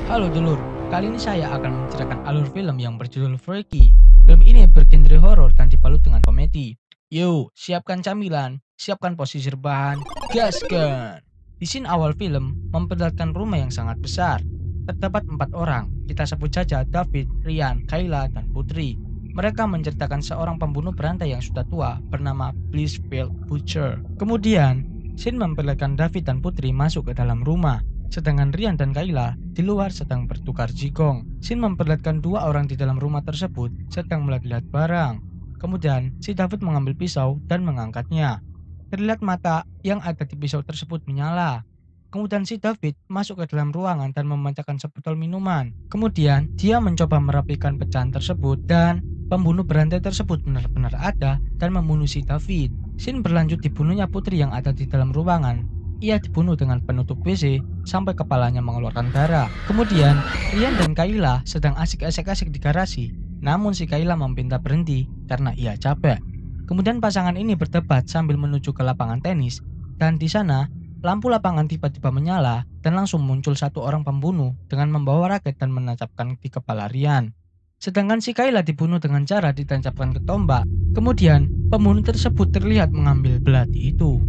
Halo dulur, kali ini saya akan menceritakan alur film yang berjudul Freaky. Film ini bergenre horor dan dibalut dengan komedi. Yuk, siapkan camilan, siapkan posisi rebahan, gaskan! Di scene awal film, memperlihatkan rumah yang sangat besar. Terdapat 4 orang, kita sebut saja David, Ryan, Kayla, dan Putri. Mereka menceritakan seorang pembunuh berantai yang sudah tua bernama Blissfield Butcher. Kemudian, scene memperlihatkan David dan Putri masuk ke dalam rumah. Sedangkan Rian dan Kayla di luar sedang bertukar jigong. Scene memperlihatkan 2 orang di dalam rumah tersebut sedang melihat barang. Kemudian, si David mengambil pisau dan mengangkatnya. Terlihat mata yang ada di pisau tersebut menyala. Kemudian si David masuk ke dalam ruangan dan memecahkan sebotol minuman. Kemudian, dia mencoba merapikan pecahan tersebut dan pembunuh berantai tersebut benar-benar ada dan membunuh si David. Scene berlanjut dibunuhnya Putri yang ada di dalam ruangan. Ia dibunuh dengan penutup WC sampai kepalanya mengeluarkan darah. Kemudian, Rian dan Kayla sedang asik-asik di garasi. Namun si Kayla meminta berhenti karena ia capek. Kemudian pasangan ini berdebat sambil menuju ke lapangan tenis. Dan di sana, lampu lapangan tiba-tiba menyala dan langsung muncul 1 orang pembunuh dengan membawa raket dan menancapkan di kepala Rian. Sedangkan si Kayla dibunuh dengan cara ditancapkan ke tombak. Kemudian, pembunuh tersebut terlihat mengambil belati itu.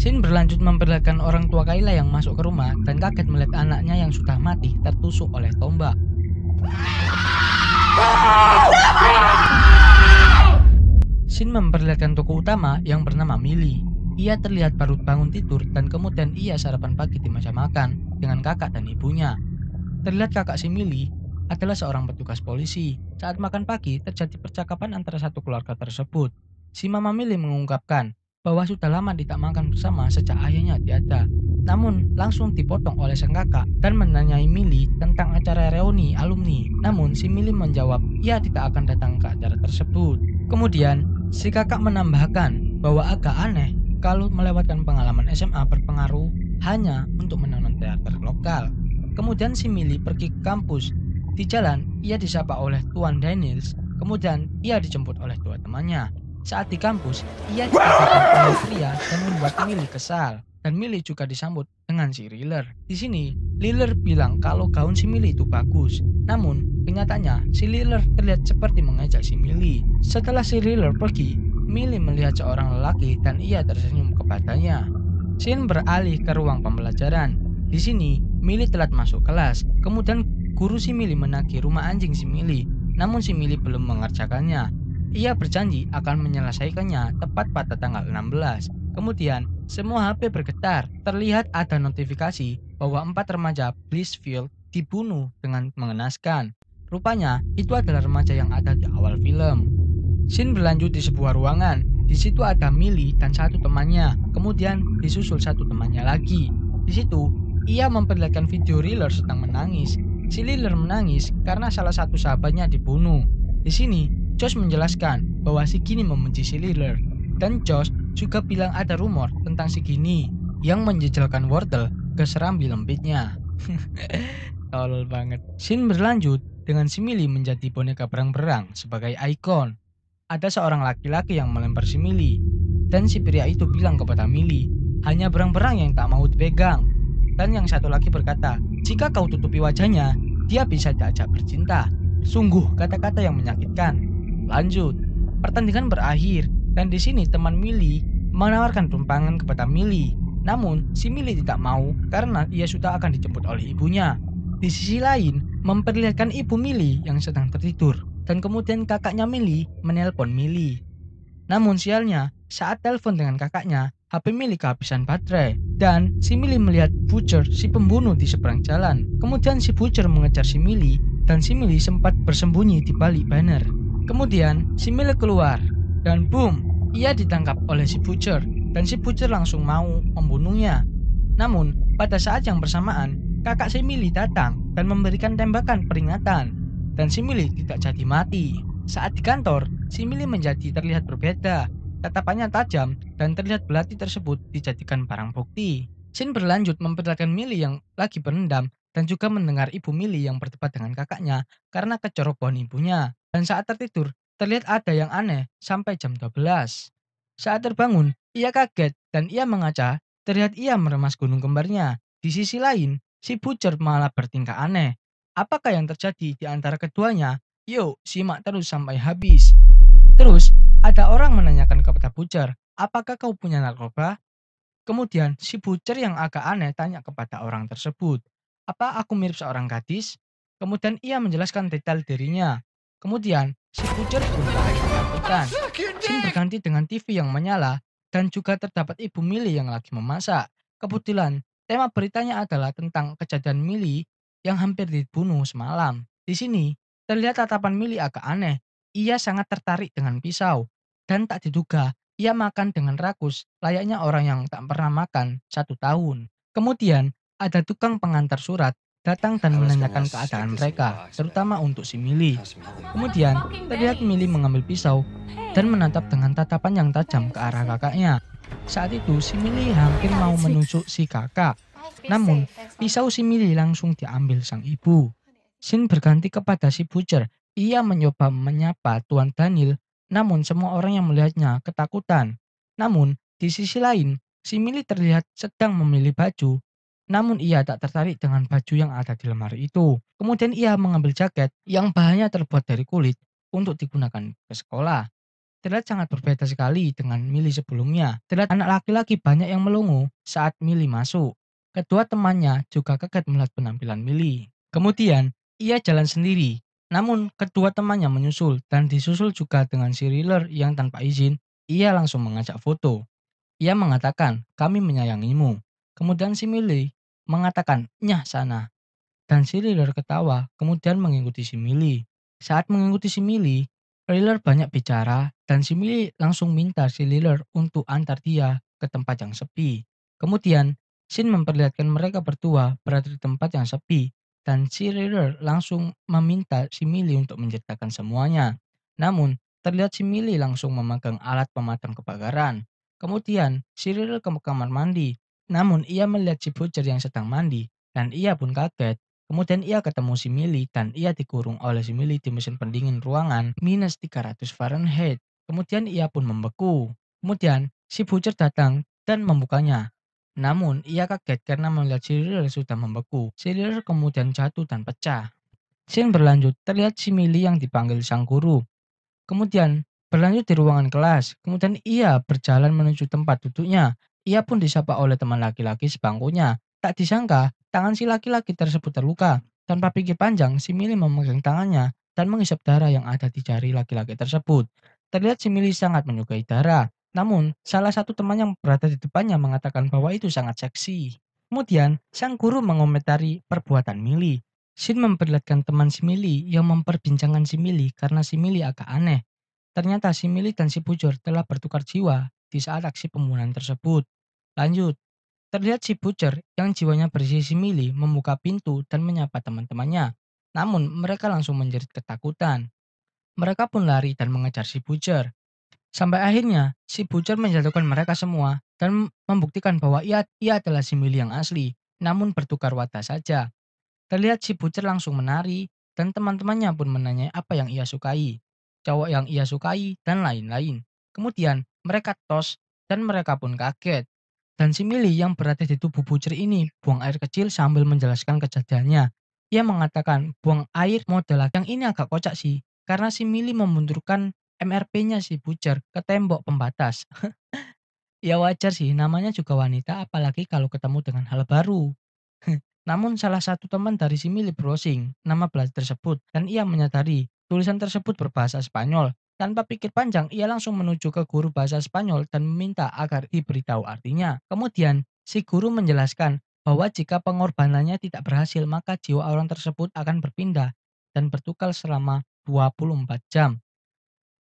Scene berlanjut memperlihatkan orang tua Kayla yang masuk ke rumah dan kaget melihat anaknya yang sudah mati tertusuk oleh tombak. Scene memperlihatkan tokoh utama yang bernama Millie. Ia terlihat baru bangun tidur dan kemudian ia sarapan pagi di meja makan dengan kakak dan ibunya. Terlihat kakak si Millie adalah seorang petugas polisi. Saat makan pagi terjadi percakapan antara satu keluarga tersebut. Si Mama Millie mengungkapkan bahwa sudah lama tidak makan bersama sejak ayahnya tiada. Namun langsung dipotong oleh sang kakak dan menanyai Millie tentang acara reuni alumni. Namun si Millie menjawab ia tidak akan datang ke acara tersebut. Kemudian si kakak menambahkan bahwa agak aneh kalau melewatkan pengalaman SMA berpengaruh hanya untuk menonton teater lokal. Kemudian si Millie pergi ke kampus. Di jalan, ia disapa oleh Tuan Daniels. Kemudian ia dijemput oleh 2 temannya. Saat di kampus, ia dikatakan oleh pria dan membuat Millie kesal. Dan Millie juga disambut dengan si Riller. Di sini, Riller bilang kalau gaun si Millie itu bagus. Namun, kenyataannya si Riller terlihat seperti mengejek si Millie. Setelah si Riller pergi, Millie melihat seorang lelaki dan ia tersenyum kepadanya. Scene beralih ke ruang pembelajaran. Di sini, Millie telat masuk kelas. Kemudian guru si Millie menagih rumah anjing si Millie. Namun si Millie belum mengerjakannya. Ia berjanji akan menyelesaikannya tepat pada tanggal 16. Kemudian, semua HP bergetar. Terlihat ada notifikasi bahwa 4 remaja Blissfield dibunuh dengan mengenaskan. Rupanya, itu adalah remaja yang ada di awal film. Scene berlanjut di sebuah ruangan. Di situ ada Millie dan 1 temannya. Kemudian disusul 1 temannya lagi. Di situ, ia memperlihatkan video Riller sedang menangis. Si Riller menangis karena salah satu sahabatnya dibunuh. Di sini, Josh menjelaskan bahwa si Gini membenci si Riller. Dan Josh juga bilang ada rumor tentang si Gini yang menjejalkan wortel ke serambi lembitnya. Tolol banget. Scene berlanjut dengan si Millie menjadi boneka berang-berang sebagai ikon. Ada seorang laki-laki yang melempar si Millie. Dan si pria itu bilang kepada Millie, hanya berang-berang yang tak mau dipegang. Dan yang satu lagi berkata, jika kau tutupi wajahnya, dia bisa diajak bercinta. Sungguh kata-kata yang menyakitkan. Lanjut, pertandingan berakhir dan di sini teman Millie menawarkan tumpangan kepada Millie. Namun si Millie tidak mau karena ia sudah akan dijemput oleh ibunya. Di sisi lain, memperlihatkan ibu Millie yang sedang tertidur dan kemudian kakaknya Millie menelpon Millie. Namun sialnya, saat telepon dengan kakaknya, HP Millie kehabisan baterai dan si Millie melihat Butcher si pembunuh di seberang jalan. Kemudian si Butcher mengejar si Millie dan si Millie sempat bersembunyi di balik banner. Kemudian si Millie keluar dan boom, ia ditangkap oleh si Butcher dan si Butcher langsung mau membunuhnya. Namun pada saat yang bersamaan, kakak si Millie datang dan memberikan tembakan peringatan dan si Millie tidak jadi mati. Saat di kantor, si Millie menjadi terlihat berbeda. Tatapannya tajam dan terlihat belati tersebut dijadikan barang bukti. Scene berlanjut memperlihatkan Millie yang lagi berendam dan juga mendengar ibu Millie yang berdebat dengan kakaknya karena kecerobohan ibunya. Dan saat tertidur, terlihat ada yang aneh sampai jam 12. Saat terbangun, ia kaget dan ia mengaca, terlihat ia meremas gunung kembarnya. Di sisi lain, si Butcher malah bertingkah aneh. Apakah yang terjadi di antara keduanya? Yuk, simak terus sampai habis. Terus, ada orang menanyakan kepada Butcher, apakah kau punya narkoba? Kemudian, si Butcher yang agak aneh tanya kepada orang tersebut, apa aku mirip seorang gadis? Kemudian ia menjelaskan detail dirinya. Kemudian, si Butcher pun lari ketakutan. Scene berganti dengan TV yang menyala, dan juga terdapat ibu Millie yang lagi memasak. Kebetulan, tema beritanya adalah tentang kejadian Millie yang hampir dibunuh semalam. Di sini, terlihat tatapan Millie agak aneh. Ia sangat tertarik dengan pisau, dan tak diduga ia makan dengan rakus, layaknya orang yang tak pernah makan 1 tahun. Kemudian, ada tukang pengantar surat datang dan I was gonna menanyakan stick keadaan this in the mereka, box, but terutama untuk si Millie. kind of smell like that. Kemudian, terlihat Millie mengambil pisau dan menatap dengan tatapan yang tajam ke arah kakaknya. Saat itu, si Millie hampir mau menusuk si kakak. Namun, pisau si Millie langsung diambil sang ibu. Scene berganti kepada si Butcher. Ia mencoba menyapa Tuan Daniel, namun semua orang yang melihatnya ketakutan. Namun, di sisi lain, si Millie terlihat sedang memilih baju. Namun ia tak tertarik dengan baju yang ada di lemari itu. Kemudian ia mengambil jaket yang bahannya terbuat dari kulit untuk digunakan ke sekolah. Terlihat sangat berbeda sekali dengan Millie sebelumnya. Terlihat anak laki-laki banyak yang melongo saat Millie masuk. Kedua temannya juga kaget melihat penampilan Millie. Kemudian, ia jalan sendiri. Namun, kedua temannya menyusul dan disusul juga dengan si Riller yang tanpa izin, ia langsung mengajak foto. Ia mengatakan, kami menyayangimu. Kemudian si Millie mengatakan, nyah sana. Dan si Riller ketawa, kemudian mengikuti si Millie. Saat mengikuti si Millie, Riller banyak bicara, dan si Millie langsung minta si Riller untuk antar dia ke tempat yang sepi. Kemudian, Shin memperlihatkan mereka berdua berada di tempat yang sepi, dan si Riller langsung meminta si Millie untuk menceritakan semuanya. Namun, terlihat si Millie langsung memegang alat pemadam kebakaran. Kemudian, si Riller ke kamar mandi, namun ia melihat si Butcher yang sedang mandi, dan ia pun kaget. Kemudian ia ketemu si Millie dan ia dikurung oleh si Millie di mesin pendingin ruangan minus 300 Fahrenheit. Kemudian ia pun membeku. Kemudian si Butcher datang dan membukanya. Namun ia kaget karena melihat si Riller sudah membeku. Si Riller kemudian jatuh dan pecah. Scene berlanjut, terlihat si Millie yang dipanggil sang guru. Kemudian berlanjut di ruangan kelas. Kemudian ia berjalan menuju tempat duduknya. Ia pun disapa oleh teman laki-laki sebangkunya. Tak disangka, tangan si laki-laki tersebut terluka. Tanpa pikir panjang, si Millie memegang tangannya dan menghisap darah yang ada di jari laki-laki tersebut. Terlihat si Millie sangat menyukai darah. Namun, salah satu teman yang berada di depannya mengatakan bahwa itu sangat seksi. Kemudian, sang guru mengomentari perbuatan Millie. Shin memperlihatkan teman si Millie yang memperbincangkan si Millie karena si Millie agak aneh. Ternyata si Millie dan si Bujur telah bertukar jiwa di saat aksi pembunuhan tersebut. Lanjut, terlihat si Butcher yang jiwanya berisi si Millie membuka pintu dan menyapa teman-temannya. Namun mereka langsung menjerit ketakutan. Mereka pun lari dan mengejar si Butcher. Sampai akhirnya si Butcher menjatuhkan mereka semua dan membuktikan bahwa ia adalah si Millie yang asli, namun bertukar watak saja. Terlihat si Butcher langsung menari dan teman-temannya pun menanyai apa yang ia sukai, cowok yang ia sukai, dan lain-lain. Kemudian mereka tos dan mereka pun kaget. Dan si Millie yang berada di tubuh Butcher ini buang air kecil sambil menjelaskan kejadiannya. Ia mengatakan buang air model yang ini agak kocak sih, karena si Millie membenturkan MRP-nya si Butcher ke tembok pembatas. Ya wajar sih, namanya juga wanita apalagi kalau ketemu dengan hal baru. Namun salah satu teman dari si Millie browsing nama belajar tersebut dan ia menyadari tulisan tersebut berbahasa Spanyol. Tanpa pikir panjang, ia langsung menuju ke guru bahasa Spanyol dan meminta agar diberitahu artinya. Kemudian, si guru menjelaskan bahwa jika pengorbanannya tidak berhasil, maka jiwa orang tersebut akan berpindah dan bertukar selama 24 jam.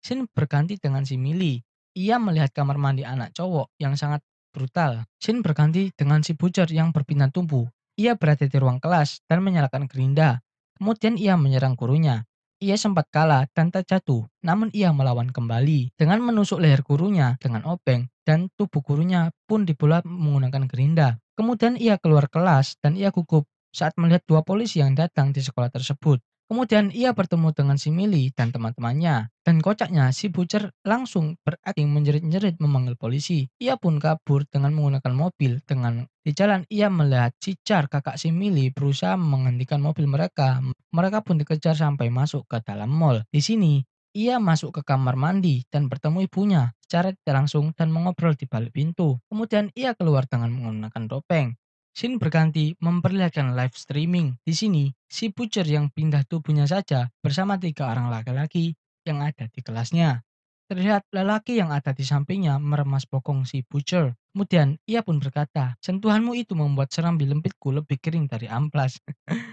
Shin berganti dengan si Millie. Ia melihat kamar mandi anak cowok yang sangat brutal. Shin berganti dengan si Butcher yang berpindah tubuh. Ia berada di ruang kelas dan menyalakan gerinda. Kemudian ia menyerang gurunya. Ia sempat kalah dan terjatuh, namun ia melawan kembali dengan menusuk leher gurunya dengan obeng dan tubuh gurunya pun dibola menggunakan gerinda. Kemudian ia keluar kelas dan ia gugup saat melihat dua polisi yang datang di sekolah tersebut. Kemudian ia bertemu dengan si Millie dan teman-temannya. Dan kocaknya si Butcher langsung berakting menjerit-jerit memanggil polisi. Ia pun kabur dengan menggunakan mobil. Di jalan ia melihat si Char kakak si Millie berusaha menghentikan mobil mereka. Mereka pun dikejar sampai masuk ke dalam mall. Di sini ia masuk ke kamar mandi dan bertemu ibunya secara tidak langsung dan mengobrol di balik pintu. Kemudian ia keluar dengan menggunakan topeng. Scene berganti memperlihatkan live streaming. Di sini, si Butcher yang pindah tubuhnya saja bersama 3 orang laki-laki yang ada di kelasnya. Terlihat lelaki yang ada di sampingnya meremas bokong si Butcher. Kemudian ia pun berkata, sentuhanmu itu membuat serambi lempitku lebih kering dari amplas.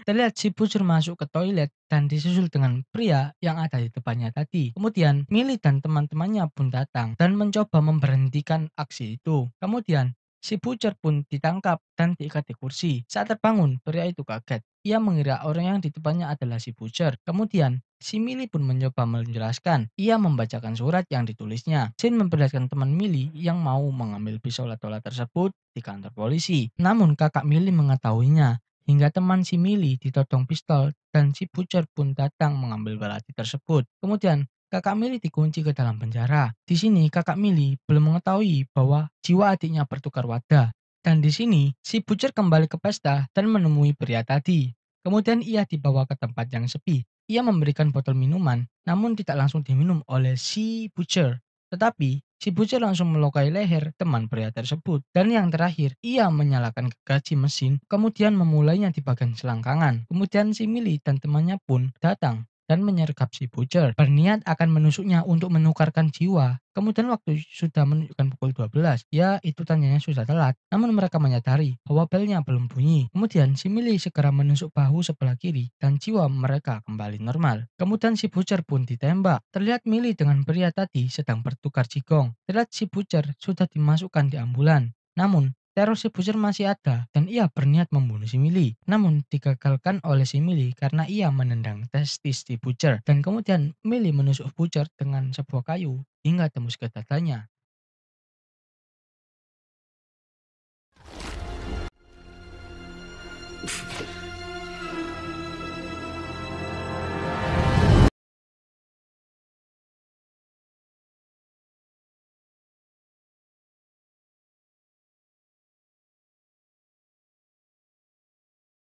Terlihat si Butcher masuk ke toilet dan disusul dengan pria yang ada di depannya tadi. Kemudian Millie dan teman-temannya pun datang dan mencoba memberhentikan aksi itu. Kemudian si Butcher pun ditangkap dan diikat di kursi. Saat terbangun, pria itu kaget. Ia mengira orang yang di depannya adalah si Butcher. Kemudian si Millie pun mencoba menjelaskan. Ia membacakan surat yang ditulisnya. Jane memperlihatkan teman Millie yang mau mengambil pisau latola tersebut di kantor polisi. Namun kakak Millie mengetahuinya hingga teman si Millie ditodong pistol dan si Butcher pun datang mengambil belati tersebut. Kemudian kakak Millie dikunci ke dalam penjara. Di sini kakak Millie belum mengetahui bahwa jiwa adiknya bertukar wadah. Dan di sini si Butcher kembali ke pesta dan menemui pria tadi. Kemudian ia dibawa ke tempat yang sepi. Ia memberikan botol minuman, namun tidak langsung diminum oleh si Butcher. Tetapi si Butcher langsung melukai leher teman pria tersebut. Dan yang terakhir, ia menyalakan gergaji mesin, kemudian memulainya di bagian selangkangan. Kemudian si Millie dan temannya pun datang dan menyergap si Butcher, berniat akan menusuknya untuk menukarkan jiwa. Kemudian waktu sudah menunjukkan pukul 12, ya itu tanyanya sudah telat. Namun mereka menyadari bahwa belnya belum bunyi. Kemudian si Millie segera menusuk bahu sebelah kiri dan jiwa mereka kembali normal. Kemudian si Butcher pun ditembak. Terlihat Millie dengan pria tadi sedang bertukar jigong. Terlihat si Butcher sudah dimasukkan di ambulan. Namun teror si Butcher masih ada dan ia berniat membunuh si Millie. Namun digagalkan oleh si Millie karena ia menendang testis si Butcher. Dan kemudian Millie menusuk Butcher dengan sebuah kayu hingga tembus ke dadanya.